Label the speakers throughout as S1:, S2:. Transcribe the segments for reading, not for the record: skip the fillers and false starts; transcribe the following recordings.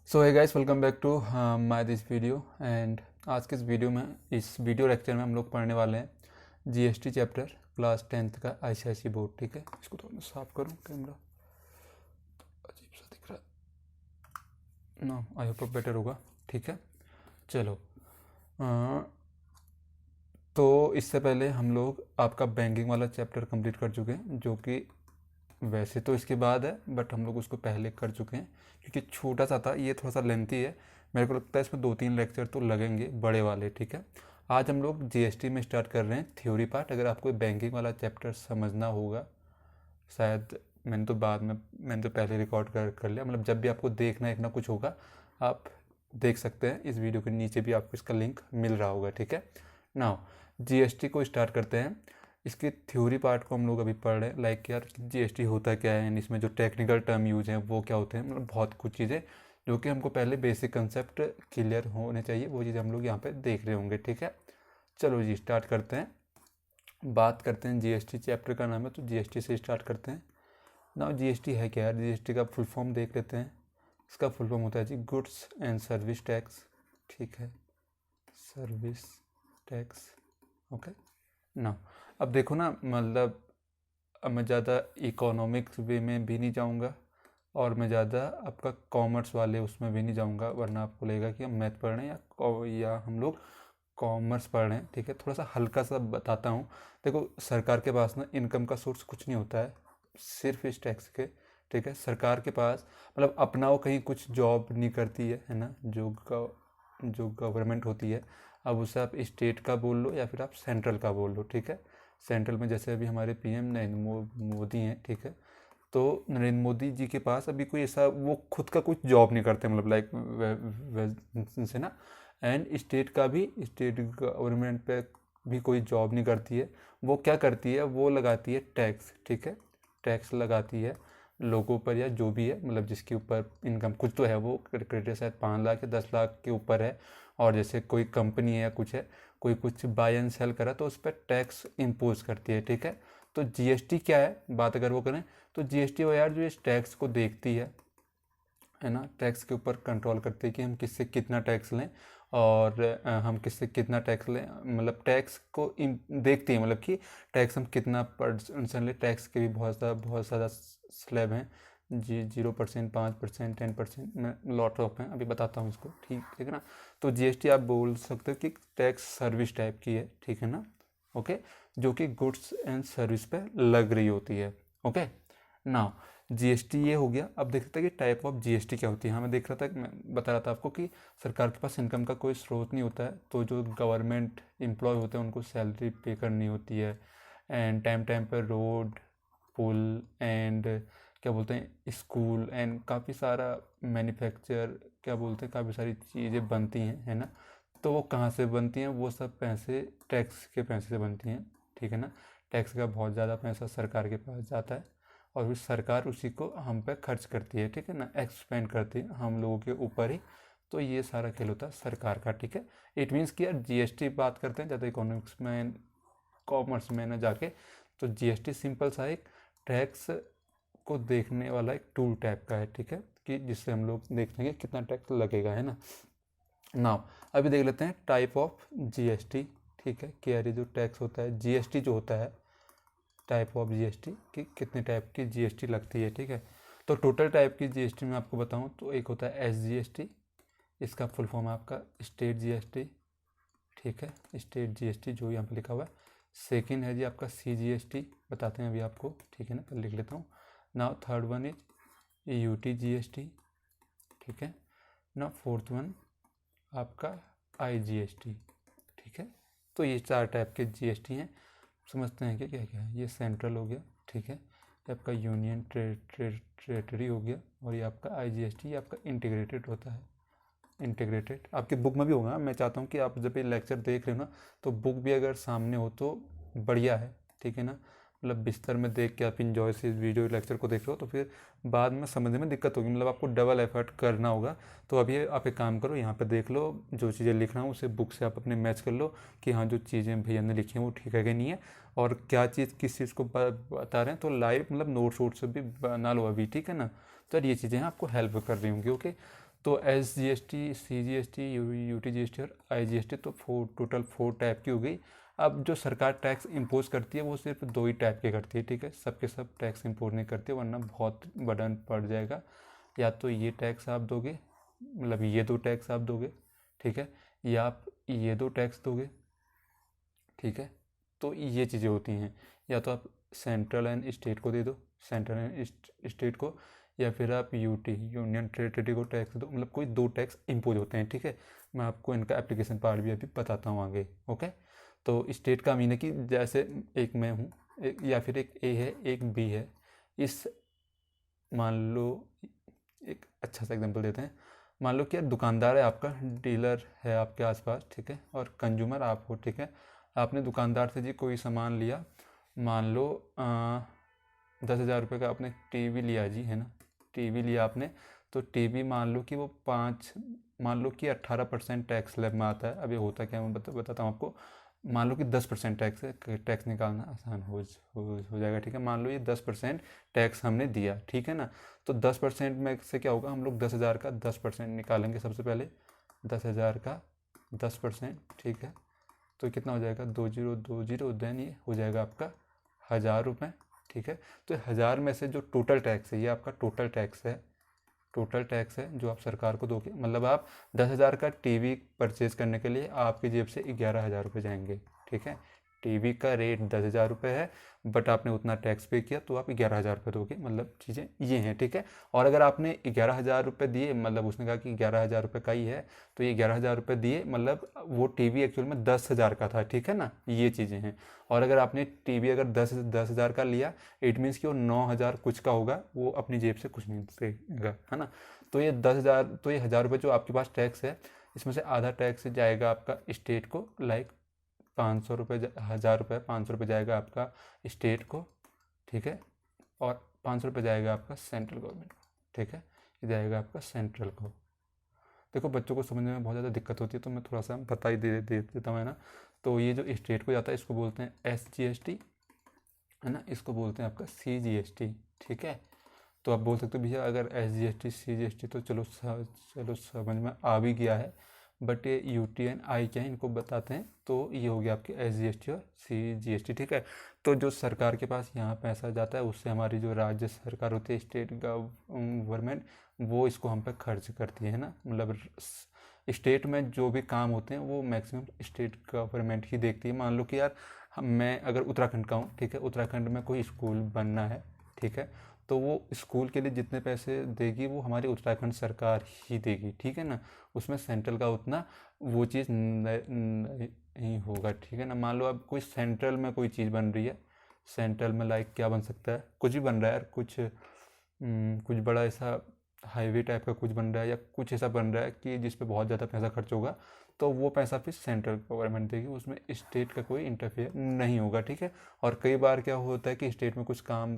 S1: सो है guys, welcome back to my this video. And आज के इस वीडियो लेक्चर में हम लोग पढ़ने वाले हैं जीएसटी चैप्टर क्लास 10th का आईसीआईसी बोर्ड। ठीक है, इसको थोड़ा मैं साफ करूँ, कैमरा अजीब सा दिख रहा है ना। आई होप बेटर होगा। ठीक है, चलो। तो इससे पहले हम लोग आपका बैंकिंग वाला चैप्टर कंप्लीट कर चुके हैं, जो कि वैसे तो इसके बाद है, बट हम लोग उसको पहले कर चुके हैं क्योंकि छोटा सा था। ये थोड़ा सा लेंथी है, मेरे को लगता है इसमें 2-3 लेक्चर तो लगेंगे बड़े वाले। ठीक है, आज हम लोग जीएसटी में स्टार्ट कर रहे हैं थ्योरी पार्ट। अगर आपको बैंकिंग वाला चैप्टर समझना होगा, शायद मैंने तो पहले रिकॉर्ड कर लिया, मतलब जब भी आपको देखना एक ना कुछ होगा आप देख सकते हैं। इस वीडियो के नीचे भी आपको इसका लिंक मिल रहा होगा। ठीक है, नाउ जीएसटी को स्टार्ट करते हैं। इसके थ्योरी पार्ट को हम लोग अभी पढ़ रहे हैं, लाइक यार जीएसटी होता क्या है, इसमें जो टेक्निकल टर्म यूज हैं वो क्या होते हैं, मतलब बहुत कुछ चीज़ें जो कि हमको पहले बेसिक कंसेप्ट क्लियर होने चाहिए, वो चीज़ें हम लोग यहाँ पे देख रहे होंगे। ठीक है, चलो जी स्टार्ट करते हैं। बात करते हैं, जीएसटी चैप्टर का नाम है तो जीएसटी से स्टार्ट करते हैं। ना जीएसटी है क्या यार, जीएसटी का फुल फॉर्म देख लेते हैं। इसका फुल फॉर्म होता है जी गुड्स एंड सर्विस टैक्स। ठीक है, सर्विस टैक्स। ओके, ना अब देखो ना, मतलब अब मैं ज़्यादा इकोनॉमिक्स वे में भी नहीं जाऊँगा और मैं ज़्यादा आपका कॉमर्स वाले उसमें भी नहीं जाऊँगा, वरना आपको लगेगा कि हम मैथ पढ़ रहे हैं या हम लोग कॉमर्स पढ़ रहे हैं। ठीक है, थोड़ा सा हल्का सा बताता हूँ। देखो, सरकार के पास ना इनकम का सोर्स कुछ नहीं होता है सिर्फ इस टैक्स के। ठीक है, सरकार के पास मतलब अपना वो कहीं कुछ जॉब नहीं करती है ना, जो गवर्नमेंट होती है। अब उसे आप स्टेट का बोल लो या फिर आप सेंट्रल का बोल लो। ठीक है, सेंट्रल में जैसे अभी हमारे पीएम नरेंद्र मोदी हैं। ठीक है, तो नरेंद्र मोदी जी के पास अभी कोई ऐसा वो खुद का कुछ जॉब नहीं करते, मतलब लाइक से ना। एंड स्टेट गवर्नमेंट पे भी कोई जॉब नहीं करती है। वो क्या करती है, वो लगाती है टैक्स। ठीक है, टैक्स लगाती है लोगों पर या जो भी है, मतलब जिसके ऊपर इनकम कुछ तो है, वो क्रेडिट शायद 5 लाख या 10 लाख के ऊपर है। और जैसे कोई कंपनी है या कुछ है, कोई कुछ बाय एंड सेल करा तो उस पर टैक्स इम्पोज करती है। ठीक है, तो जीएसटी क्या है, बात अगर वो करें तो जीएसटी वो यार जो इस टैक्स को देखती है ना, टैक्स के ऊपर कंट्रोल करती है कि हम किससे कितना टैक्स लें और हम किससे कितना टैक्स लें, मतलब टैक्स को देखती है, मतलब कि टैक्स हम कितना परसेंट लें। टैक्स के भी बहुत ज़्यादा स्लैब हैं जी, 0%, 5%, 10%, मैं लॉट ऑफ हैं, अभी बताता हूँ इसको। ठीक है ना, तो जीएसटी आप बोल सकते हो कि टैक्स सर्विस टाइप की है। ठीक है ना, ओके, जो कि गुड्स एंड सर्विस पे लग रही होती है। ओके, नाउ जीएसटी ये हो गया। अब देख सकते हैं कि टाइप ऑफ जीएसटी क्या होती है। हाँ, मैं देख रहा था, मैं बता रहा था आपको कि सरकार के पास इनकम का कोई स्रोत नहीं होता है, तो जो गवर्नमेंट एम्प्लॉय होते हैं उनको सैलरी पे करनी होती है। एंड टाइम टाइम पर रोड, पुल एंड क्या बोलते हैं स्कूल एंड काफ़ी सारा मैन्युफैक्चर, क्या बोलते हैं, काफ़ी सारी चीज़ें बनती हैं, है ना। तो वो कहाँ से बनती हैं, वो सब पैसे टैक्स के पैसे से बनती हैं। ठीक है ना, टैक्स का बहुत ज़्यादा पैसा सरकार के पास जाता है और फिर सरकार उसी को हम पे खर्च करती है। ठीक है ना, एक्सपेंड करती है हम लोगों के ऊपर ही। तो ये सारा खेल होता है सरकार का। ठीक है, इट मीन्स कि यार जीएसटी बात करते हैं ज़्यादा इकोनॉमिक्स में कॉमर्स में ना जाके, तो जीएसटी सिंपल सा एक टैक्स को देखने वाला एक टूल टाइप का है। ठीक है, कि जिससे हम लोग देखते हैं कि कितना टैक्स लगेगा, है ना। नाउ अभी देख लेते हैं टाइप ऑफ जीएसटी। ठीक है, कि यार जो टैक्स होता है, जीएसटी जो होता है, टाइप ऑफ जीएसटी कि कितने टाइप की जीएसटी लगती है। ठीक है, तो टोटल टाइप की जीएसटी में आपको बताऊं तो एक होता है एसजीएसटी, इसका फुल फॉर्म है आपका स्टेट जीएसटी। ठीक है, स्टेट जीएसटी जो यहाँ पे लिखा हुआ है। सेकेंड है जी आपका सीजीएसटी, बताते हैं अभी आपको। ठीक है ना, लिख लेता हूँ। Now third one is UT GST. ठीक है ना, फोर्थ वन आपका आईजीएसटी। ठीक है, तो ये 4 टाइप के जीएसटी हैं। समझते हैं कि क्या क्या है। ये सेंट्रल हो गया। ठीक है, ये आपका यूनियन टेरेटरी हो गया। और ये आपका आईजीएसटी, ये आपका इंटीग्रेटेड होता है। इंटीग्रेटेड आपकी बुक में भी होगा। मैं चाहता हूँ कि आप जब ये लेक्चर देख रहे हो ना, तो बुक भी अगर सामने हो तो बढ़िया है। ठीक है ना, मतलब बिस्तर में देख के आप इंजॉय से इस वीडियो लेक्चर को देख रहे हो तो फिर बाद में समझने में दिक्कत होगी, मतलब आपको डबल एफर्ट करना होगा। तो अभी आप एक काम करो, यहाँ पे देख लो, जो चीज़ें लिख रहा हूँ उसे बुक से आप अपने मैच कर लो कि हाँ जो चीज़ें भैया ने लिखी हैं वो ठीक है कि नहीं है, और क्या चीज़ किस चीज़ को बता रहे हैं। तो लाइव मतलब नोट्स वोट्स भी बना लो अभी। ठीक है ना, तो ये चीज़ें आपको हेल्प कर रही होंगी। ओके, तो SGST, CGST, UTGST और IGST, तो टोटल 4 टाइप की हो गई। अब जो सरकार टैक्स इम्पोज करती है वो सिर्फ 2 ही टाइप के करती है, ठीक है, सबके सब टैक्स इम्पोज नहीं करती, वरना बहुत बर्डन पड़ जाएगा। या तो ये टैक्स आप दोगे, मतलब ये 2 टैक्स आप दोगे, ठीक है, या आप ये 2 टैक्स दोगे, ठीक है। तो ये चीज़ें होती हैं, या तो आप सेंट्रल एंड स्टेट को दे दो, सेंट्रल एंड स्टेट को, या फिर आप यूटी, यूनियन टेरिटरी को टैक्स दो, मतलब कोई 2 टैक्स इम्पोज होते हैं, ठीक है। मैं आपको इनका एप्लीकेशन पार्ट भी अभी बताता हूँ आगे, ओके। तो स्टेट का मीन है कि जैसे एक मैं हूँ, या फिर एक ए है, एक बी है, इस, मान लो एक अच्छा सा एग्जांपल देते हैं। मान लो कि यार दुकानदार है आपका, डीलर है आपके आसपास, ठीक है, और कंज्यूमर आप हो, ठीक है। आपने दुकानदार से जी कोई सामान लिया, मान लो 10,000 रुपये का आपने टीवी लिया जी, है ना, टीवी लिया आपने। तो टीवी मान लो कि वो 5, मान लो कि 18% टैक्स स्लैब में आता है। अभी होता क्या है मैं बताता हूँ आपको। मान लो कि 10% टैक्स है, टैक्स निकालना आसान हो जाएगा, ठीक है। मान लो ये 10% टैक्स हमने दिया, ठीक है ना। तो 10% में से क्या होगा, हम लोग 10,000 का 10% निकालेंगे सबसे पहले, 10,000 का 10%, ठीक है। तो कितना हो जाएगा, 2020, देन ये हो जाएगा आपका 1,000 रुपये, ठीक है। तो 1,000 में से जो टोटल टैक्स है, ये आपका टोटल टैक्स है, टोटल टैक्स है जो आप सरकार को दोगे। मतलब आप 10,000 का टीवी परचेज करने के लिए आपकी जेब से 11,000 रुपये जाएंगे, ठीक है। टीवी का रेट 10,000 रुपये है, बट आपने उतना टैक्स पे किया तो आप 11,000 रुपये दोगे, मतलब चीज़ें ये हैं, ठीक है। और अगर आपने 11,000 रुपये दिए, मतलब उसने कहा कि 11,000 रुपये का ही है, तो ये 11,000 रुपये दिए, मतलब वो टीवी एक्चुअल में 10,000 का था, ठीक है ना, ये चीज़ें हैं। और अगर आपने टीवी अगर 10,000 का लिया, इट मीन्स कि वो 9,000 कुछ का होगा, वो अपनी जेब से कुछ नहीं देगा, है ना। तो ये 10,000, तो ये 1,000 रुपये जो आपके पास टैक्स है, इसमें से आधा टैक्स जाएगा आपका स्टेट को, लाइक 500 रुपये, 1,000 रुपये 500 रुपये जाएगा आपका स्टेट को, ठीक है। और 500 रुपये जाएगा आपका सेंट्रल गवर्नमेंट को, ठीक है, ये जाएगा आपका सेंट्रल को। देखो बच्चों को समझने में बहुत ज़्यादा दिक्कत होती है, तो मैं थोड़ा सा बता ही दे देता हूँ, है ना। तो ये जो स्टेट को जाता है इसको बोलते हैं SGST, है ना, इसको बोलते हैं आपका CGST, ठीक है। तो आप बोल सकते हो भैया अगर SGST CGST तो चलो समझ में आ भी गया है, बट ये UTNI क्या है इनको बताते हैं। तो ये हो गया आपके SGST और CGST, ठीक है। तो जो सरकार के पास यहाँ पैसा जाता है, उससे हमारी जो राज्य सरकार होती है, स्टेट गवर्नमेंट, वो इसको हम पे खर्च करती है ना। मतलब स्टेट में जो भी काम होते हैं वो मैक्सिमम स्टेट गवर्नमेंट ही देखती है। मान लो कि यार मैं अगर उत्तराखंड का हूँ, ठीक है, उत्तराखंड में कोई स्कूल बनना है, ठीक है, तो वो स्कूल के लिए जितने पैसे देगी वो हमारी उत्तराखंड सरकार ही देगी, ठीक है ना। उसमें सेंट्रल का उतना वो चीज़ नहीं होगा, ठीक है ना। मान लो अब कोई सेंट्रल में कोई चीज़ बन रही है, सेंट्रल में लाइक क्या बन सकता है, कुछ भी बन रहा है यार, कुछ बड़ा ऐसा हाईवे टाइप का कुछ बन रहा है, या कुछ ऐसा बन रहा है कि जिस पे बहुत ज़्यादा पैसा खर्च होगा, तो वो पैसा फिर सेंट्रल गवर्नमेंट देगी, उसमें स्टेट का कोई इंटरफेयर नहीं होगा, ठीक है। और कई बार क्या होता है कि स्टेट में कुछ काम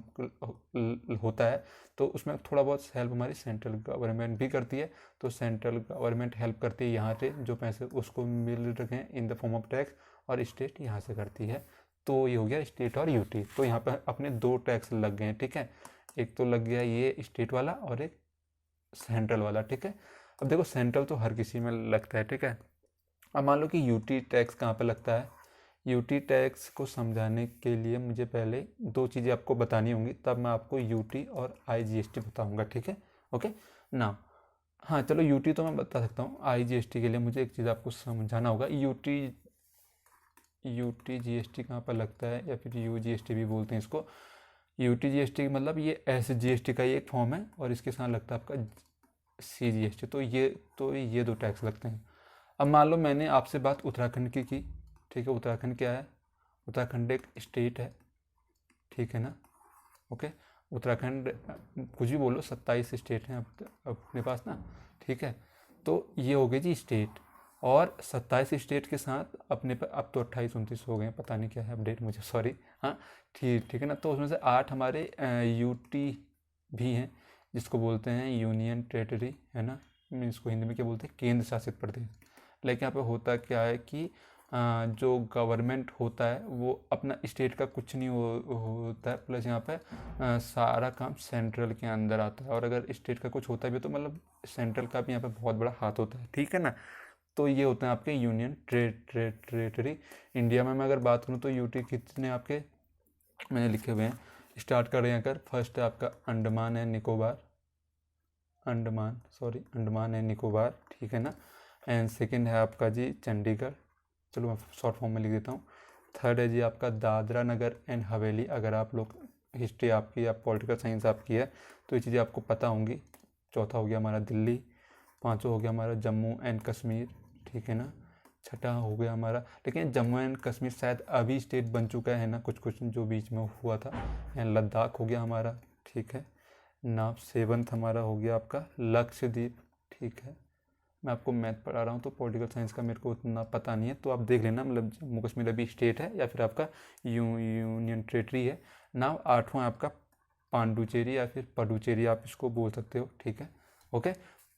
S1: होता है, तो उसमें थोड़ा बहुत हेल्प हमारी सेंट्रल गवर्नमेंट भी करती है। तो सेंट्रल गवर्नमेंट हेल्प करती है यहाँ से, जो पैसे उसको मिल रहे हैं in the form of tax, और स्टेट यहाँ से करती है। तो ये हो गया स्टेट और यूटी। तो यहाँ पर अपने 2 टैक्स लग गए हैं, ठीक है। एक तो लग गया ये स्टेट वाला और एक सेंट्रल वाला, ठीक है। अब देखो सेंट्रल तो हर किसी में लगता है, ठीक है। अब मान लो कि यूटी टैक्स कहाँ पे लगता है। यूटी टैक्स को समझाने के लिए मुझे पहले 2 चीज़ें आपको बतानी होंगी, तब मैं आपको यूटी और IGST बताऊंगा, ठीक है, ओके ना। हाँ चलो, यूटी तो मैं बता सकता हूँ, IGST के लिए मुझे एक चीज़ आपको समझाना होगा। यूटी GST कहाँ पर लगता है, या फिर UGST भी बोलते हैं इसको। UTGST मतलब ये SGST का ही एक फॉर्म है, और इसके साथ लगता है आपका CGST। तो ये 2 टैक्स लगते हैं। अब मान लो मैंने आपसे बात उत्तराखंड की, ठीक है। उत्तराखंड क्या है, उत्तराखंड एक स्टेट है, ठीक है ना, ओके। उत्तराखंड कुछ भी बोलो, 27 स्टेट हैं अपने पास ना, ठीक है। तो ये हो गई जी स्टेट, और 27 स्टेट के साथ अपने पर अब तो 28-29 हो गए, पता नहीं क्या है अपडेट, मुझे सॉरी। हाँ ठीक है ना। तो उसमें से 8 हमारे यूटी भी हैं, जिसको बोलते हैं यूनियन टेरिटरी, है ना। इसको हिंदी में क्या बोलते हैं, केंद्र शासित प्रदेश। लेकिन यहाँ पे होता क्या है कि जो गवर्नमेंट होता है वो अपना स्टेट का कुछ नहीं होता है, प्लस यहाँ पे सारा काम सेंट्रल के अंदर आता है। और अगर स्टेट का कुछ होता भी है तो मतलब सेंट्रल का भी यहाँ पे बहुत बड़ा हाथ होता है, ठीक है ना। तो ये होते हैं आपके यूनियन टेरेटरी। इंडिया में मैं अगर बात करूँ तो यूटी कितने आपके मैंने लिखे हुए हैं। स्टार्ट कर रहे हैं अगर, फर्स्ट है आपका अंडमान एंड निकोबार, अंडमान एंड निकोबार, ठीक है ना। एंड सेकंड है आपका जी चंडीगढ़, चलो मैं शॉर्ट फॉर्म में लिख देता हूँ। थर्ड है जी आपका दादरा नगर एंड हवेली। अगर आप लोग हिस्ट्री आपकी या पॉलिटिकल साइंस आपकी है तो ये चीज़ें आपको पता होंगी। चौथा हो गया हमारा दिल्ली, पांचवा हो गया हमारा जम्मू एंड कश्मीर, ठीक है ना। छठा हो गया हमारा, लेकिन जम्मू एंड कश्मीर शायद अभी स्टेट बन चुका है ना, कुछ कुछ जो बीच में हुआ था। एंड लद्दाख हो गया हमारा, ठीक है ना। सेवंथ हमारा हो गया आपका लक्षद्वीप, ठीक है। मैं आपको मैथ पढ़ा रहा हूँ तो पॉलिटिकल साइंस का मेरे को उतना पता नहीं है, तो आप देख लेना, मतलब जम्मू कश्मीर अभी स्टेट है या फिर आपका यूनियन टेरेटरी है ना। आठवां आपका पांडुचेरी या फिर पडुचेरी आप इसको बोल सकते हो, ठीक है। ओके,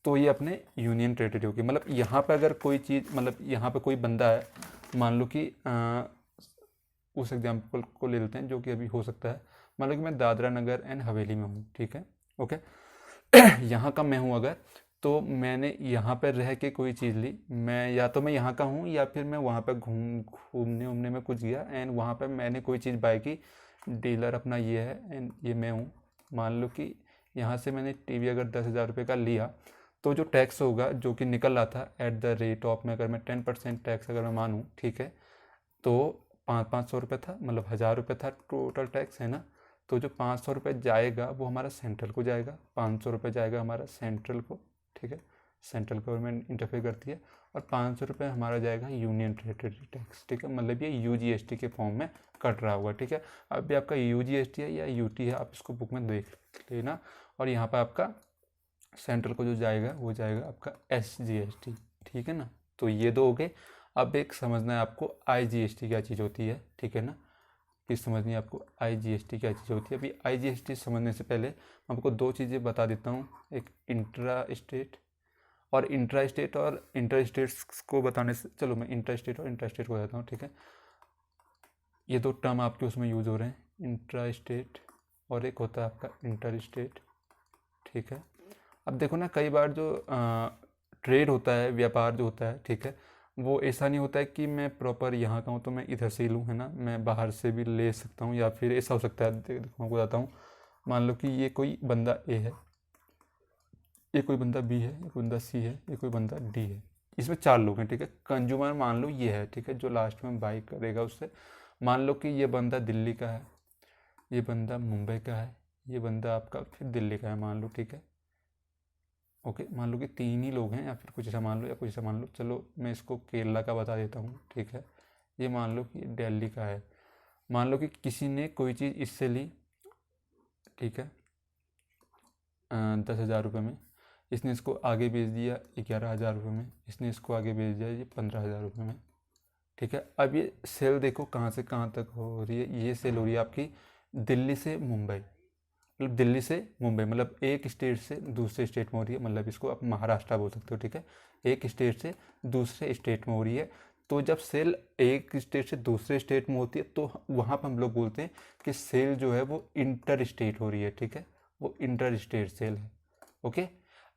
S1: तो ये अपने यूनियन टेरेटरी होगी। मतलब यहाँ पे अगर कोई चीज़, मतलब यहाँ पे कोई बंदा है, मान लो कि उस एग्जाम्पल को ले लेते हैं जो कि अभी हो सकता है। मान लो कि मैं दादरा नगर एंड हवेली में हूँ, ठीक है, ओके। यहाँ का मैं हूँ अगर, तो मैंने यहाँ पर रह के कोई चीज़ ली, मैं या तो मैं यहाँ का हूँ या फिर मैं वहाँ पर घूमने उमने में कुछ गया एंड वहाँ पर मैंने कोई चीज़ बाय की। डीलर अपना ये है एंड ये मैं हूँ। मान लो कि यहाँ से मैंने टीवी अगर 10,000 रुपये का लिया तो जो टैक्स होगा जो कि निकल रहा था एट द रेट ऑफ में, अगर मैं 10% टैक्स अगर मैं मानूँ, ठीक है, तो 500 रुपये था, मतलब 1,000 रुपये था टोटल टैक्स, है ना। तो जो 500 रुपये जाएगा वो हमारा सेंट्रल को जाएगा, 500 रुपये जाएगा हमारा सेंट्रल को, ठीक है। सेंट्रल गवर्नमेंट इंटरफेयर करती है। और 500 रुपये हमारा जाएगा यूनियन टेरेटरी टैक्स, ठीक है। मतलब ये यूजीएसटी के फॉर्म में कट रहा होगा, ठीक है। अभी आपका यूजीएसटी है या यूटी है, आप इसको बुक में देख लेना। और यहाँ पर आपका सेंट्रल को जो जाएगा वो जाएगा आपका एसजीएसटी, ठीक है ना। तो ये दो हो गए। अब एक समझना है आपको आईजीएसटी क्या चीज़ होती है, ठीक है ना। फिर समझनी है आपको आईजीएसटी क्या चीज़ होती है। अभी आईजीएसटी समझने से पहले मैं आपको दो चीज़ें बता देता हूँ, एक इंट्रा स्टेट और इंट्रा स्टेट। और इंटर स्टेट्स को बताने से, चलो मैं इंट्रा स्टेट और इंट्रा स्टेट को बताता हूँ, ठीक है। ये दो टर्म आपके उसमें यूज़ हो रहे हैं, इंट्रा स्टेट और एक होता है आपका इंटर स्टेट, ठीक है। अब देखो ना, कई बार जो ट्रेड होता है, व्यापार जो होता है, ठीक है, वो ऐसा नहीं होता है कि मैं प्रॉपर यहाँ का हूँ तो मैं इधर से ही लूँ, है ना। मैं बाहर से भी ले सकता हूँ, या फिर ऐसा हो सकता है, देखो मैं आपको बताता हूँ। मान लो कि ये कोई बंदा ए है, ये कोई बंदा बी है, ये कोई बंदा सी है, ये कोई बंदा डी है। इसमें चार लोग हैं, ठीक है। कंज्यूमर मान लो ये है, ठीक है, जो लास्ट में बाई करेगा उससे। मान लो कि ये बंदा दिल्ली का है, ये बंदा मुंबई का है, ये बंदा आपका फिर दिल्ली का है, मान लो, ठीक है। ओके, मान लो कि तीन ही लोग हैं, या फिर कुछ ऐसा मान लो या कुछ ऐसा मान लो। चलो मैं इसको केरला का बता देता हूँ, ठीक है। ये मान लो कि दिल्ली का है। मान लो कि किसी ने कोई चीज़ इससे ली, ठीक है, 10,000 रुपये में। इसने इसको आगे बेच दिया 11,000 रुपये में। इसने इसको आगे बेच दिया ये 15,000 रुपये में, ठीक है। अब ये सेल देखो कहाँ से कहाँ तक हो रही है। ये सेल हो रही है आपकी दिल्ली से मुंबई, मतलब दिल्ली से मुंबई, मतलब एक स्टेट से दूसरे स्टेट में हो रही है। मतलब इसको आप महाराष्ट्र बोल सकते हो, ठीक है। एक स्टेट से दूसरे स्टेट में हो रही है। तो जब सेल एक स्टेट से दूसरे स्टेट में होती है तो वहाँ पर हम लोग बोलते हैं कि सेल जो है वो इंटर स्टेट हो रही है, ठीक है। वो इंटर स्टेट सेल है, ओके।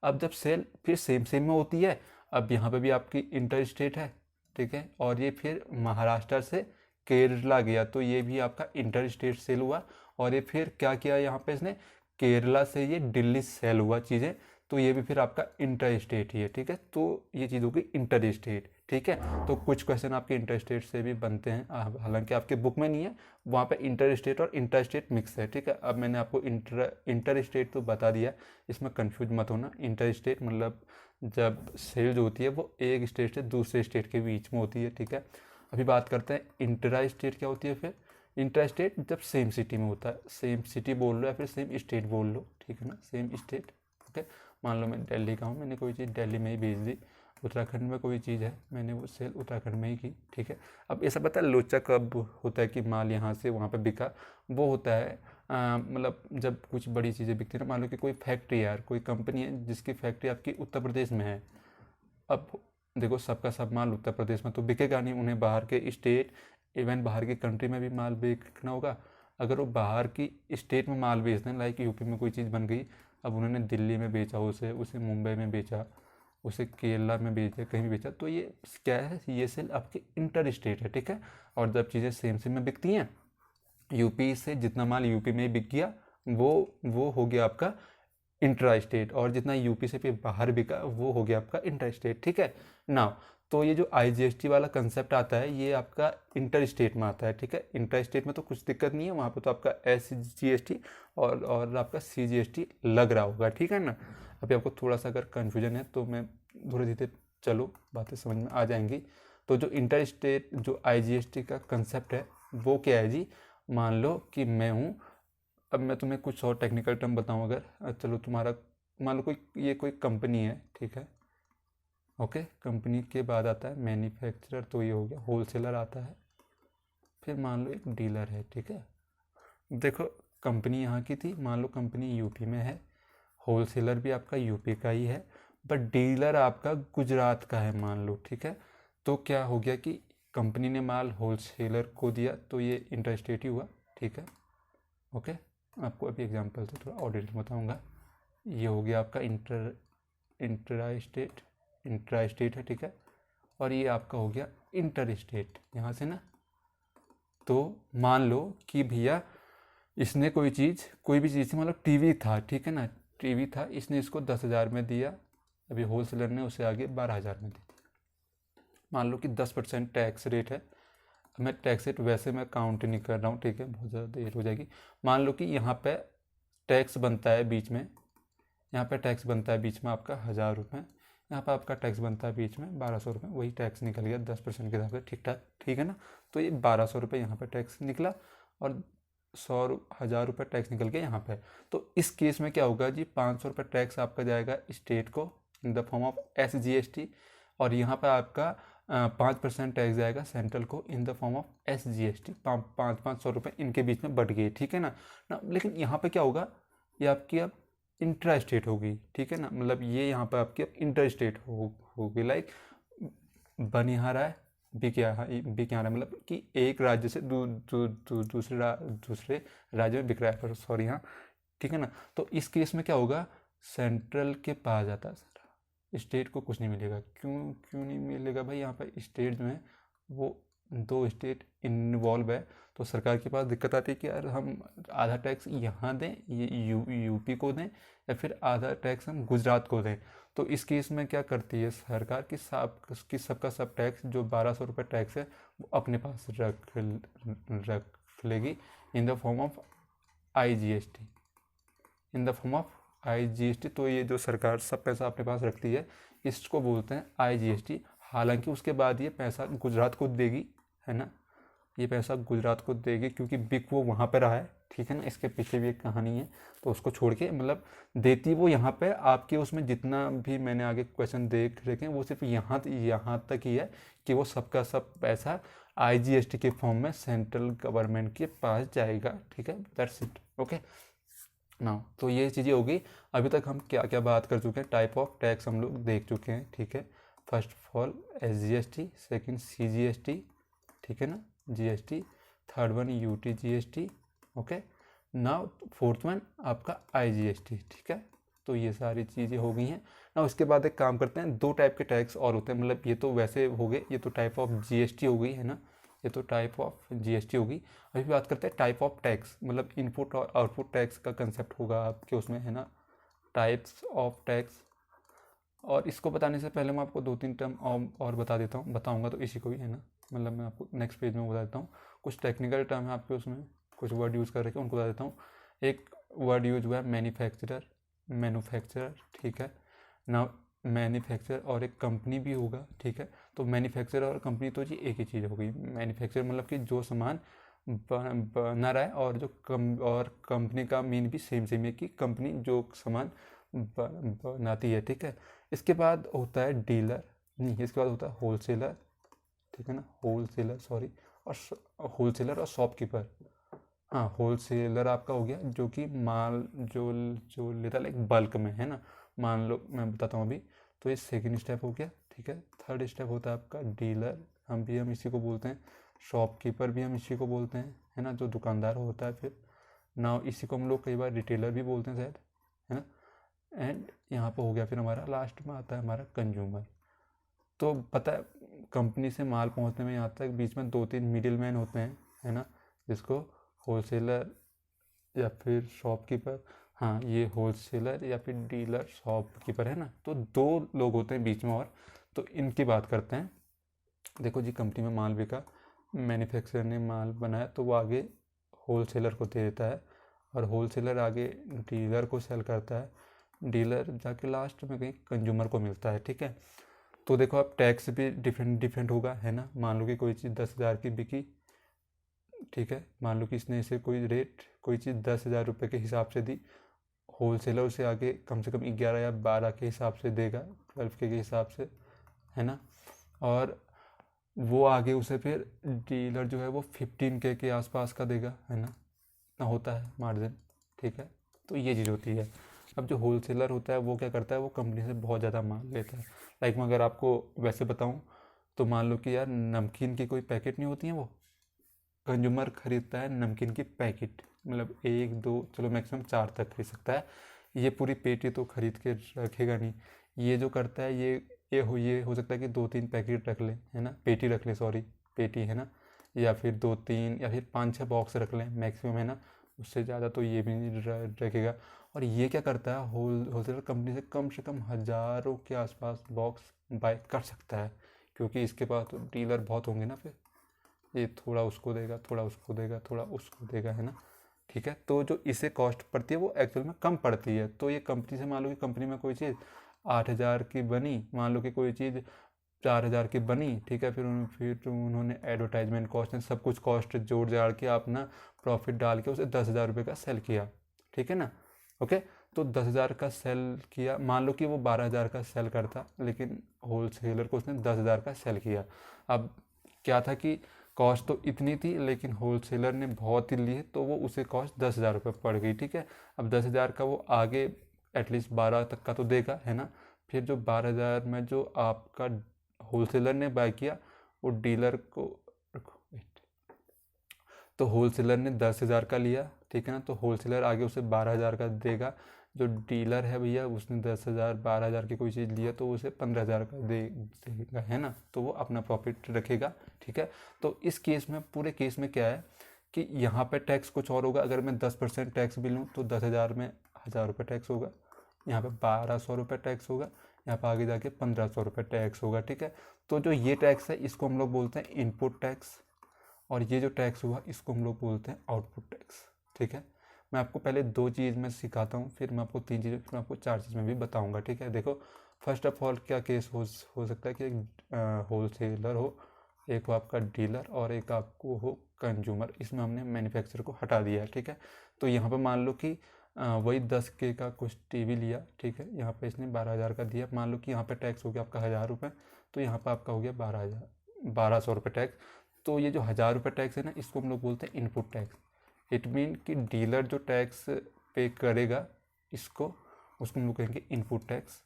S1: अब जब सेल फिर सेम सेम में होती है, अब यहाँ पे भी आपकी इंटर स्टेट है, ठीक है। और ये फिर महाराष्ट्र से केरला गया तो ये भी आपका इंटर स्टेट सेल हुआ। और ये फिर क्या किया यहाँ पे इसने, केरला से ये दिल्ली सेल हुआ चीज़ें, तो ये भी फिर आपका इंटर स्टेट ही है, ठीक है। तो ये चीज़ होगी इंटर स्टेट, ठीक है। तो कुछ क्वेश्चन आपके इंटर स्टेट से भी बनते हैं, हालांकि आपके बुक में नहीं है, वहाँ पे इंटर स्टेट और इंटर स्टेट मिक्स है, ठीक है। अब मैंने आपको इंटर स्टेट तो बता दिया, इसमें कन्फ्यूज मत होना। इंटर स्टेट मतलब जब सेल जो होती है वो एक स्टेट से दूसरे स्टेट के बीच में होती है, ठीक है। अभी बात करते हैं इंट्रा स्टेट क्या होती है। फिर इंट्रा स्टेट जब सेम सिटी में होता है, सेम सिटी बोल लो या फिर सेम स्टेट बोल लो, ठीक है ना, सेम स्टेट, ओके। मान लो मैं दिल्ली का हूँ, मैंने कोई चीज़ दिल्ली में ही भेज दी। उत्तराखंड में कोई चीज़ है, मैंने वो सेल उत्तराखंड में ही की, ठीक है। अब ऐसा पता है लोचा कब होता है कि माल यहाँ से वहाँ पर बिका, वो होता है मतलब जब कुछ बड़ी चीज़ें बिकती है ना। मान लो कि कोई फैक्ट्री है यार, कोई कंपनी है जिसकी फैक्ट्री आपकी उत्तर प्रदेश में है। अब देखो सबका सब माल उत्तर प्रदेश में तो बिकेगा नहीं, उन्हें बाहर के स्टेट, इवन बाहर की कंट्री में भी माल बेचना होगा। अगर वो बाहर की स्टेट में माल बेचते हैं, लाइक यूपी में कोई चीज़ बन गई, अब उन्होंने दिल्ली में बेचा उसे, उसे मुंबई में बेचा, उसे केरला में बेचा, कहीं भी बेचा, तो ये क्या है, ये सेल आपके इंटर स्टेट है, ठीक है। और जब चीज़ें सेम सेम में बिकती हैं, यूपी से जितना माल यूपी में बिक गया वो हो गया आपका इंट्रा स्टेट, और जितना यूपी से फिर बाहर बिका वो हो गया आपका इंटर स्टेट, ठीक है ना। तो ये जो आईजीएसटी वाला कंसेप्ट आता है ये आपका इंटर स्टेट में आता है, ठीक है। इंटर स्टेट में तो कुछ दिक्कत नहीं है, वहाँ पे तो आपका SGST और आपका CGST लग रहा होगा, ठीक है ना। अभी आपको थोड़ा सा अगर कन्फ्यूजन है तो मैं धीरे धीरे चलो बातें समझ में आ जाएंगी। तो जो इंटर स्टेट जो आईजीएसटी का कंसेप्ट है वो क्या है जी, मान लो कि मैं हूँ, अब मैं तुम्हें कुछ और टेक्निकल टर्म बताऊँ अगर, चलो तुम्हारा मान लो कोई कंपनी है, ठीक है। ओके, कंपनी के बाद आता है मैन्युफैक्चरर, तो ये हो गया होलसेलर आता है, फिर मान लो एक डीलर है, ठीक है। देखो कंपनी यहाँ की थी, मान लो कंपनी यूपी में है, होलसेलर भी आपका यूपी का ही है, बट डीलर आपका गुजरात का है मान लो, ठीक है। तो क्या हो गया कि कंपनी ने माल होलसेलर को दिया तो ये इंटर स्टेट ही हुआ, ठीक है। ओके, आपको अभी एग्जांपल से थोड़ा और डिटेल बताऊंगा। ये हो गया आपका इंट्रा स्टेट है, ठीक है। और ये आपका हो गया इंटर स्टेट, यहाँ से ना। तो मान लो कि भैया इसने कोई भी चीज़ थी, मतलब टीवी था, ठीक है ना, टीवी था, इसने इसको 10,000 में दिया, अभी होलसेलर ने उसे आगे 12,000 में दी। मान लो कि 10% टैक्स रेट है, मैं टैक्स रेट वैसे मैं काउंट नहीं कर रहा हूँ, ठीक है, बहुत ज़्यादा देर हो जाएगी। मान लो कि यहाँ पे टैक्स बनता है बीच में, यहाँ पे टैक्स बनता है बीच में आपका 1,000 रुपये, यहाँ पे आपका टैक्स बनता है बीच में 1,200 रुपये, वही टैक्स निकल गया 10% के हिसाब से, ठीक ठाक, ठीक है ना। तो ये 1,200 रुपये यहाँ पे टैक्स निकला, और 1,000 रुपये टैक्स निकल गया यहाँ पे। तो इस केस में क्या होगा जी, 500 रुपये टैक्स आपका जाएगा स्टेट को in the form of SGST, और यहाँ पे आपका 5% टैक्स जाएगा सेंट्रल को in the form of SGST। 500 रुपये इनके बीच में बढ़ गए, ठीक है ना। लेकिन यहाँ पे क्या होगा, ये आपकी अब इंट्रा स्टेट होगी, ठीक है ना, मतलब ये यहाँ पर आपकी अब इंटर स्टेट होगी, लाइक बन यहाँ रहा है, बिक यहाँ रहा है, मतलब कि एक राज्य से दूसरे राज्य में बिक रहा है, सॉरी हाँ, ठीक है ना। तो इस केस में क्या होगा, सेंट्रल के पास जाता है सर, स्टेट को कुछ नहीं मिलेगा। क्यों नहीं मिलेगा भाई, यहाँ पर स्टेट जो है वो 2 स्टेट इन्वॉल्व है, तो सरकार के पास दिक्कत आती है कि यार हम आधा टैक्स यहाँ दें, ये यूपी को दें, या फिर आधा टैक्स हम गुजरात को दें। तो इस केस में क्या करती है सरकार कि सबका सब टैक्स जो 1,200 रुपये टैक्स है वो अपने पास रख लेगी in the form of IGST, तो ये जो सरकार सब पैसा अपने पास रखती है इसको बोलते हैं आईजीएसटी। हालांकि उसके बाद ये पैसा गुजरात को देगी, है ना, ये पैसा गुजरात को देगी क्योंकि बिक वो वहाँ पे रहा है, ठीक है ना, इसके पीछे भी एक कहानी है। तो उसको छोड़ के मतलब देती वो यहाँ पे आपके, उसमें जितना भी मैंने आगे क्वेश्चन देख रखे हैं वो सिर्फ यहाँ तक ही है कि वो सबका सब पैसा आईजीएसटी के फॉर्म में सेंट्रल गवर्नमेंट के पास जाएगा, ठीक है, दैट्स इट, ओके ना। तो ये चीज़ें होगी। अभी तक हम क्या क्या बात कर चुके हैं, टाइप ऑफ टैक्स हम लोग देख चुके हैं, ठीक है। First of all SGST, second CGST, ठीक है ना, GST, third one UT GST, okay ना, फोर्थ वन आपका IGST, ठीक है। तो ये सारी चीज़ें हो गई हैं ना। उसके बाद एक काम करते हैं, 2 टाइप के टैक्स और होते हैं, मतलब ये तो वैसे हो गए, ये तो टाइप ऑफ GST हो गई, है ना, ये तो टाइप ऑफ GST होगी। अभी बात करते हैं टाइप ऑफ टैक्स, मतलब इनपुट और आउटपुट टैक्स का कंसेप्ट होगा आपके उसमें, है ना, टाइप्स ऑफ टैक्स। और इसको बताने से पहले मैं आपको 2-3 टर्म और बता देता हूँ, बताऊँगा तो इसी को भी, है ना, मतलब मैं आपको नेक्स्ट पेज में बता देता हूँ। कुछ टेक्निकल टर्म है आपके उसमें, कुछ वर्ड यूज़ कर रखे उनको बता देता हूँ। एक वर्ड यूज हुआ है मैन्युफैक्चरर, ठीक है ना। मैन्युफैक्चरर और एक कंपनी भी होगा, ठीक है। तो मैन्युफैक्चरर और कंपनी तो जी एक ही चीज़ हो गई। मैन्युफैक्चरर मतलब कि जो सामान बना रहा है, और जो कंपनी का मीन भी सेम है कि कंपनी जो सामान बनाती है, ठीक है। इसके बाद होता है डीलर, नहीं इसके बाद होता है होलसेलर, ठीक है ना, होलसेलर और शॉपकीपर। हाँ, होलसेलर आपका हो गया जो कि माल जो लेता है लाइक बल्क में, है ना। मान लो मैं बताता हूँ अभी, तो ये सेकेंड स्टेप हो गया, ठीक है। थर्ड स्टेप होता है आपका डीलर, हम इसी को बोलते हैं। शॉपकीपर भी हम इसी को बोलते हैं, है ना, जो दुकानदार होता है। फिर नाउ इसी को हम लोग कई बार रिटेलर भी बोलते हैं शायद, है ना। एंड यहाँ पर हो गया फिर हमारा लास्ट में आता है हमारा कंज्यूमर। तो पता है कंपनी से माल पहुँचने में यहाँ तक बीच में 2-3 मिडिल मैन होते हैं, है ना, जिसको होलसेलर या फिर शॉपकीपर, हाँ ये होलसेलर या फिर डीलर शॉपकीपर, है ना। तो 2 लोग होते हैं बीच में। और तो इनकी बात करते हैं। देखो जी, कंपनी में माल बिका, मैन्युफैक्चरर ने माल बनाया तो वो आगे होलसेलर को दे देता है, और होलसेलर आगे डीलर को सेल करता है, डीलर जाके लास्ट में कहीं कंज्यूमर को मिलता है, ठीक है। तो देखो अब टैक्स भी डिफरेंट होगा, है ना। मान लो कि कोई चीज़ 10,000 की बिकी, ठीक है। मान लो कि इसने इसे कोई चीज़ 10,000 रुपये के हिसाब से दी, होलसेलर उसे आगे कम से कम 11 या 12 के हिसाब से देगा, 12 के हिसाब से, है ना। और वो आगे उसे फिर डीलर जो है वो 15K के आसपास का देगा, है ना, इतना होता है मार्जिन, ठीक है। तो ये चीज़ होती है। अब जो होलसेलर होता है वो क्या करता है, वो कंपनी से बहुत ज़्यादा माल लेता है। लाइक मैं अगर आपको वैसे बताऊँ तो मान लो कि यार नमकीन की कोई पैकेट नहीं होती है, वो कंज्यूमर खरीदता है नमकीन की पैकेट, मतलब 1-2 चलो मैक्सिमम 4 तक खरीद सकता है। ये पूरी पेटी तो खरीद के रखेगा नहीं। ये जो करता है ये हो सकता है कि 2-3 पैकेट रख ले, है ना, पेटी रख ले, सॉरी पेटी, है ना, या फिर 2-3 या फिर 5-6 बॉक्स रख लें मैक्सिमम, है ना। उससे ज़्यादा तो ये भी नहीं रखेगा। और ये क्या करता है, होलसेलर कंपनी से कम हज़ारों के आसपास बॉक्स बाय कर सकता है, क्योंकि इसके पास तो डीलर बहुत होंगे ना। फिर ये थोड़ा उसको देगा, थोड़ा उसको देगा, थोड़ा उसको देगा, है ना, ठीक है। तो जो इसे कॉस्ट पड़ती है वो एक्चुअल में कम पड़ती है। तो ये कंपनी से मान लो कि कंपनी में कोई चीज़ 8,000 की बनी, मान लो कि कोई चीज़ 4,000 की बनी, ठीक है। फिर उन्होंने एडवर्टाइजमेंट कॉस्ट सब कुछ कॉस्ट जोड़ जाड़ के अपना प्रॉफिट डाल के उसे 10,000 रुपये का सेल किया, ठीक है ना। ओके, तो 10,000 का सेल किया, मान लो कि वो 12,000 का सेल करता, लेकिन होलसेलर को उसने 10,000 का सेल किया। अब क्या था कि कॉस्ट तो इतनी थी, लेकिन होलसेलर ने बहुत ही लिए तो वो उसे कॉस्ट 10,000 रुपये पड़ गई, ठीक है। अब 10,000 का वो आगे एटलीस्ट 12 तक का तो देगा, है ना। फिर जो 12,000 में जो आपका होलसेलर ने बाय किया, वो डीलर को तो होलसेलर ने 10,000 का लिया, ठीक है ना। तो होलसेलर आगे उसे 12,000 का देगा। जो डीलर है भैया, उसने 10,000 12,000 की कोई चीज़ लिया तो उसे 15,000 का देगा, है ना। तो वो अपना प्रॉफिट रखेगा, ठीक है। तो इस केस में, पूरे केस में क्या है कि यहाँ पे टैक्स कुछ और होगा। अगर मैं 10% टैक्स भी लूँ तो 10,000 में 1,000 रुपये टैक्स होगा, यहाँ पे 1,200 रुपये टैक्स होगा, यहाँ पर आगे जाके 1,500 रुपये टैक्स होगा, ठीक है। तो जो ये टैक्स है इसको हम लोग बोलते हैं इनपुट टैक्स, और ये जो टैक्स हुआ इसको हम लोग बोलते हैं आउटपुट टैक्स, ठीक है। मैं आपको पहले 2 चीज़ में सिखाता हूँ, फिर मैं आपको 3 चीज़, फिर मैं आपको 4 चीज़ में भी बताऊँगा, ठीक है। देखो, फर्स्ट ऑफ ऑल क्या केस हो सकता है कि एक होलसेलर हो, एक हो आपका डीलर, और एक आपको हो कंज्यूमर। इसमें हमने मैन्युफैक्चरर को हटा दिया है, ठीक है। तो यहाँ पर मान लो कि वही 10K का कुछ टीवी लिया, ठीक है। यहाँ पे इसने 12,000 का दिया। मान लो कि यहाँ पे टैक्स हो गया आपका 1,000 रुपये, तो यहाँ पर आपका हो गया 1,200 रुपये टैक्स। तो ये जो 1,000 रुपये टैक्स है ना, इसको हम लोग बोलते हैं इनपुट टैक्स। इट मीन कि डीलर जो टैक्स पे करेगा उसको हम लोग कहेंगे इनपुट टैक्स।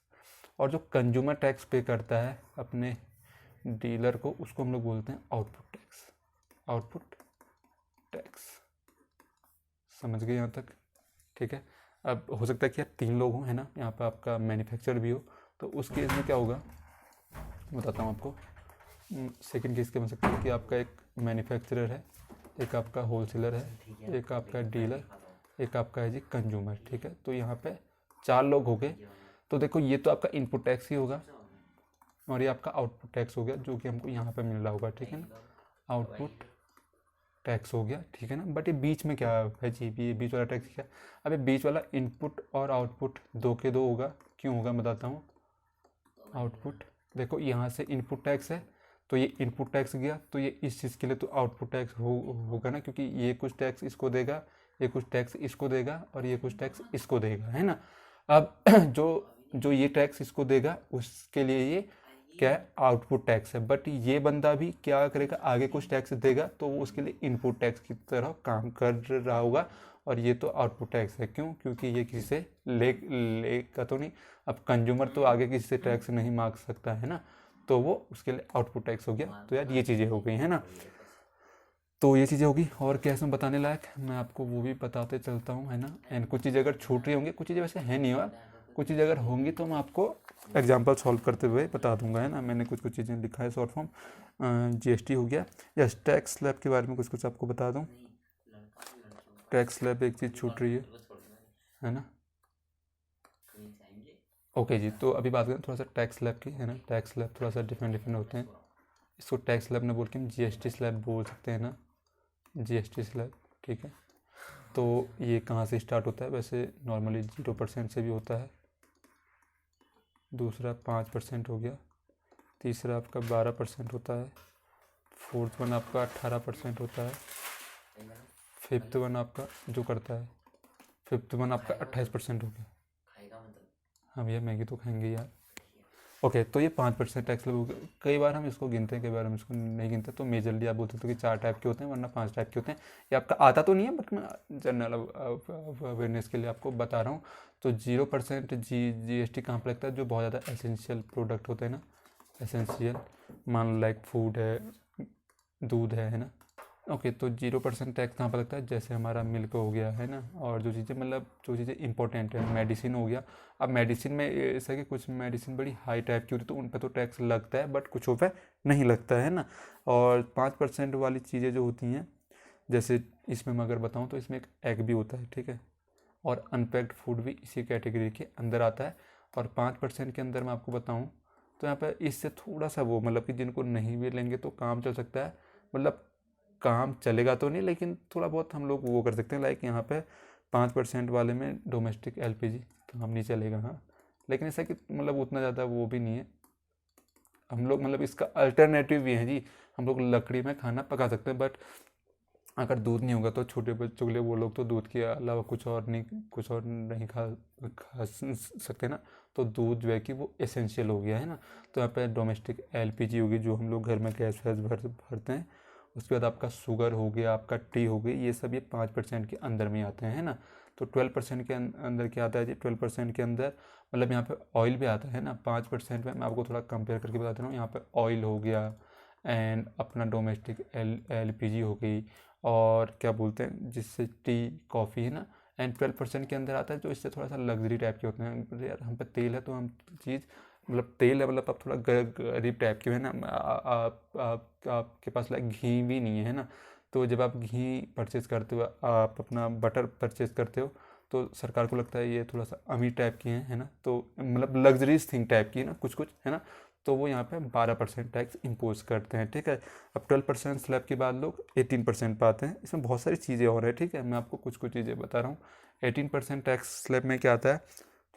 S1: और जो कंज्यूमर टैक्स पे करता है अपने डीलर को, उसको हम लोग बोलते हैं आउटपुट टैक्स। आउटपुट टैक्स, समझ गए यहाँ तक, ठीक है। अब हो सकता है कि यार 3 लोग हों, है ना, यहाँ पर आपका मैन्युफैक्चरर भी हो, तो उस केस में क्या होगा बताता हूँ आपको। सेकंड केस क्या बन सकता है कि आपका एक मैन्युफैक्चरर है, एक आपका होलसेलर है, एक आपका डीलर, एक आपका है जी कंज्यूमर, ठीक है। तो यहाँ पे 4 लोग हो गए। तो देखो, ये तो आपका इनपुट टैक्स ही होगा, और ये आपका आउटपुट टैक्स हो गया, जो कि हमको यहाँ पे मिल रहा होगा, ठीक है ना। आउटपुट टैक्स हो गया, ठीक है ना। बट ये बीच में क्या है जी, ये बीच वाला टैक्स क्या? अब ये बीच वाला इनपुट और आउटपुट 2 के 2 होगा। क्यों होगा बताता हूँ। आउटपुट, देखो यहाँ से इनपुट टैक्स है, तो ये इनपुट टैक्स गया, तो ये इस चीज़ के लिए तो आउटपुट टैक्स होगा ना, क्योंकि ये कुछ टैक्स इसको देगा, ये कुछ टैक्स इसको देगा, और ये कुछ टैक्स इसको देगा, है ना। अब जो ये टैक्स इसको देगा उसके लिए ये क्या है, आउटपुट टैक्स है। बट ये बंदा भी क्या करेगा, आगे कुछ टैक्स देगा, तो वो उसके लिए इनपुट टैक्स की तरह काम कर रहा होगा, और ये तो आउटपुट टैक्स है। क्यों? क्योंकि ये किसी से लेगा तो नहीं। अब कंज्यूमर तो आगे किसी से टैक्स नहीं मांग सकता, है ना। तो वो उसके लिए आउटपुट टैक्स हो गया। तो यार ये चीज़ें हो गई है ना, तो ये चीज़ें होगी। और क्या इसमें बताने लायक, मैं आपको वो भी बताते चलता हूँ है ना। एंड कुछ चीज़ें अगर छूट रही होंगी, कुछ चीज़ें वैसे है नहीं हुआ, कुछ चीज़ें अगर होंगी तो मैं आपको एग्जांपल सॉल्व करते हुए बता दूंगा है ना। मैंने कुछ कुछ चीज़ें लिखा है शॉर्ट फॉर्म। जीएसटी हो गया, यस टैक्स स्लैब के बारे में कुछ कुछ आपको बता दूँ। टैक्स स्लैब एक चीज़ छूट रही है ना। ओके जी, तो अभी बात करें थोड़ा सा टैक्स स्लैब की है ना। टैक्स स्लैब थोड़ा सा डिफरेंट होते हैं। इसको टैक्स स्लैब ने बोल के हम जीएसटी स्लैब बोल सकते हैं ना, जीएसटी स्लैब, ठीक है। तो ये कहाँ से स्टार्ट होता है, वैसे नॉर्मली 0% से भी होता है, दूसरा 5% हो गया, तीसरा आपका 12% होता है, फोर्थ वन आपका 18% होता है, फिफ्थ वन आपका जो करता है, फिफ्थ वन आपका 28% हो गया। हाँ भैया मैगी तो खाएंगे यार। ओके, तो ये 5% टैक्स हो गया। कई बार हम इसको गिनते हैं, कई बार हम इसको नहीं गिनते। तो मेजरली आप बोलते हो कि 4 टाइप के होते हैं, वरना 5 टाइप के होते हैं। ये आपका आता तो नहीं है, बट मैं जनरल अवेयरनेस के लिए आपको बता रहा हूँ। तो 0% जीएसटी कहाँ पर लगता है, जो बहुत ज़्यादा एसेंशियल प्रोडक्ट होते हैं ना, एसेंशियल, मान लाइक फूड है, दूध है ना। ओके, तो 0% टैक्स कहाँ पर लगता है, जैसे हमारा मिल्क हो गया है ना, और जो चीज़ें मतलब जो चीज़ें इंपॉर्टेंट है, मेडिसिन हो गया। अब मेडिसिन में ऐसा है कि कुछ मेडिसिन बड़ी हाई टाइप की होती है, तो उन पर तो टैक्स लगता है, बट कुछ पे नहीं लगता है ना। और 5% वाली चीज़ें जो होती हैं, जैसे इसमें मैं अगर बताऊँ तो इसमें एक एग भी होता है, ठीक है, और अनपैक्ड फूड भी इसी कैटेगरी के अंदर आता है। और 5% के अंदर मैं आपको बताऊँ तो यहाँ पर इससे थोड़ा सा वो मतलब कि जिनको नहीं भी लेंगे तो काम चल सकता है, मतलब काम चलेगा तो नहीं, लेकिन थोड़ा बहुत हम लोग वो कर सकते हैं। लाइक यहाँ पे 5% वाले में डोमेस्टिक एलपीजी काम नहीं चलेगा, हाँ, लेकिन ऐसा कि मतलब उतना ज़्यादा वो भी नहीं है। हम लोग मतलब इसका अल्टरनेटिव भी है जी, हम लोग लकड़ी में खाना पका सकते हैं। बट अगर दूध नहीं होगा तो छोटे बच्चों के लिए वो लोग तो दूध के अलावा कुछ और नहीं खा सकते ना। तो दूध जो है कि वो एसेंशियल हो गया है ना। तो यहाँ पे डोमेस्टिक एलपीजी होगी, जो हम लोग घर में गैस वैस भरते हैं। उसके बाद आपका शुगर हो गया, आपका टी हो गई, ये सब ये 5% के अंदर में आते हैं, है ना। तो 12% के अंदर क्या आता है जी, 12% के अंदर मतलब यहाँ पे ऑयल भी आता है ना। 5% में मैं आपको थोड़ा कंपेयर करके बता दे रहा हूँ। यहाँ पे ऑयल हो गया, एंड अपना डोमेस्टिक एलपीजी हो गई, और क्या बोलते हैं जिससे टी कॉफ़ी है ना। एंड 12% के अंदर आता है जो इससे थोड़ा सा लग्जरी टाइप के होते हैं। यार हम पे तेल है तो हम चीज़ मतलब तेल है, मतलब आप थोड़ा गरीब टाइप के है ना। आपके पास लाइक घी भी नहीं है ना। तो जब आप घी परचेज़ करते हो, आप अपना बटर परचेज़ करते हो, तो सरकार को लगता है ये थोड़ा सा अमीर टाइप की है ना। तो मतलब लग्जरीज थिंग टाइप की है ना कुछ कुछ है ना। तो वो यहाँ पे 12% टैक्स इम्पोज करते हैं, ठीक है। अब 12% स्लैब के बाद लोग 18% पाते हैं। इसमें बहुत सारी चीज़ें और है, ठीक है, मैं आपको कुछ कुछ चीज़ें बता रहा हूँ। 18% टैक्स स्लैब में क्या आता है,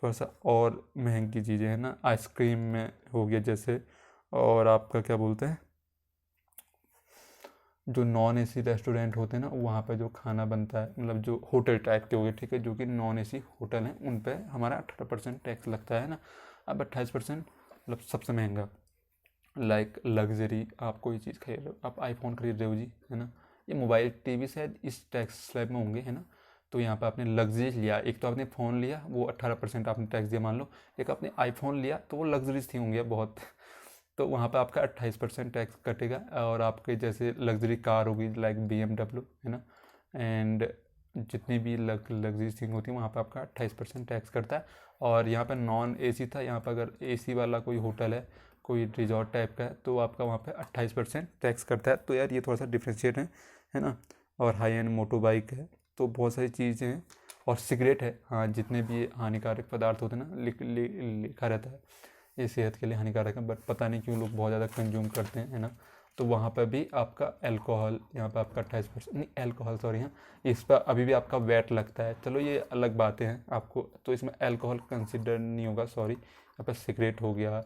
S1: थोड़ा सा और महंगी चीज़ें हैं ना, आइसक्रीम में हो गया जैसे, और आपका क्या बोलते हैं जो नॉन एसी रेस्टोरेंट होते हैं ना, वहाँ पे जो खाना बनता है, मतलब जो होटल टाइप के हो गए, ठीक है, जो कि नॉन एसी होटल हैं, उन पे हमारा 18% टैक्स लगता है ना। अब 28% मतलब सबसे महंगा, लाइक लग्जरी, आप कोई चीज़ खरीद रहे हो, आप आईफोन खरीद रहे हो जी, है ना। ये मोबाइल टीवी शायद इस टैक्स स्लैब में होंगे, है ना। तो यहाँ पे आपने लग्जरी लिया, एक तो आपने फ़ोन लिया वो 18% आपने टैक्स दिया मान लो, एक आपने आईफोन लिया तो वो लग्जरीज थी होंगे बहुत, तो वहाँ पे आपका 28% टैक्स कटेगा। और आपके जैसे लग्जरी कार होगी लाइक BMW, है ना, एंड जितनी भी लग्जरी थिंग होती है वहाँ पे आपका 28% टैक्स करता है। और यहाँ पे नॉन एसी था, यहाँ पे अगर एसी वाला कोई होटल है, कोई रिजॉर्ट टाइप का है, तो आपका वहाँ पे 28% टैक्स करता है। तो यार ये थोड़ा सा डिफ्रेंशिएट है ना। और हाई एंड मोटो बाइक है, तो बहुत सारी चीज़ें हैं। और सिगरेट है, हाँ, जितने भी हानिकारक पदार्थ होते हैं ना, लिखा रहता है ये सेहत के लिए हानिकारक है, बट पता नहीं क्यों लोग बहुत ज़्यादा कंज्यूम करते हैं, है ना। तो वहाँ पर भी आपका अल्कोहल, यहाँ पर आपका 28% नहीं, अल्कोहल सॉरी, हाँ, इस पर अभी भी आपका वैट लगता है। चलो ये अलग बातें हैं आपको, तो इसमें अल्कोहल कंसिडर नहीं होगा, सॉरी। यहाँ पर सिगरेट हो गया,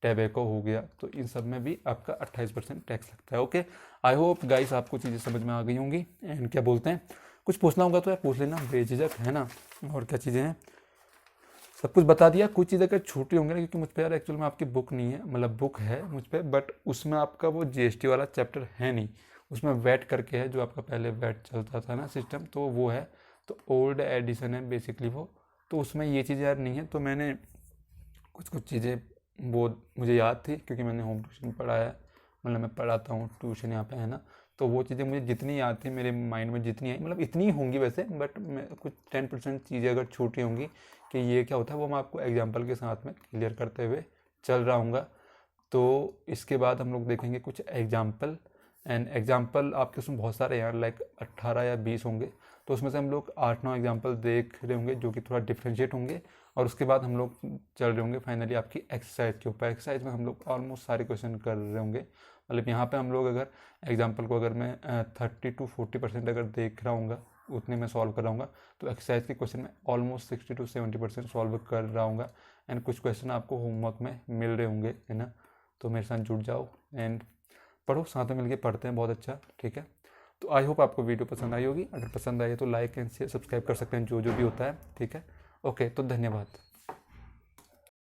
S1: टैबेको हो गया, तो इन सब में भी आपका 28% टैक्स लगता है। ओके, आई होप गाइस आपको चीज़ें समझ में आ गई होंगी। एंड क्या बोलते हैं, कुछ पूछना होगा तो यार पूछ लेना बेझिझक, है ना। और क्या चीज़ें हैं, सब कुछ बता दिया। कुछ चीज़ें अगर छूटी होंगी ना, क्योंकि मुझ पर यार एक्चुअल में आपकी बुक नहीं है, मतलब बुक है मुझ पर, बट उसमें आपका वो जीएसटी वाला चैप्टर है नहीं, उसमें वैट करके है, जो आपका पहले वैट चलता था ना सिस्टम, तो वो है। तो ओल्ड एडिशन है बेसिकली वो, तो उसमें ये चीज़ यार नहीं है। तो मैंने कुछ कुछ चीज़ें वो मुझे याद थी क्योंकि मैंने होम ट्यूशन पढ़ाया है, मतलब मैं पढ़ाता हूँ ट्यूशन यहाँ पे, है ना। तो वो चीज़ें मुझे जितनी याद थी मेरे माइंड में जितनी आई, मतलब इतनी ही होंगी वैसे, बट मैं कुछ 10% चीज़ें अगर छूटी होंगी कि ये क्या होता है, वो मैं आपको एग्जाम्पल के साथ में क्लियर करते हुए चल रहा हूँगा। तो इसके बाद हम लोग देखेंगे कुछ एग्जाम्पल, एंड एग्जाम्पल आपके उसमें बहुत सारे हैं, लाइक 18 या 20 होंगे। तो उसमें से हम लोग 8-9 एग्जाम्पल देख रहे होंगे जो कि थोड़ा डिफ्रेंशिएट होंगे, और उसके बाद हम लोग चल रहे होंगे फाइनली आपकी एक्सरसाइज के ऊपर। एक्सरसाइज में हम लोग ऑलमोस्ट सारे क्वेश्चन कर रहे होंगे, मतलब यहाँ पे हम लोग अगर एग्जाम्पल को अगर मैं 30-40% अगर देख रहा हूँगा, उतने में सॉल्व कर रहा हूँगा, तो एक्सरसाइज के क्वेश्चन में ऑलमोस्ट 60-70% सॉल्व कर रहा हूँगा। एंड कुछ क्वेश्चन आपको होमवर्क में मिल रहे होंगे, है ना। तो मेरे साथ जुड़ जाओ एंड पढ़ो, साथ में मिलके पढ़ते हैं, बहुत अच्छा, ठीक है। तो आई होप आपको वीडियो पसंद आई होगी। अगर पसंद आई तो लाइक एंड शेयर सब्सक्राइब कर सकते हैं, जो जो भी होता है, ठीक है। ओके, तो धन्यवाद।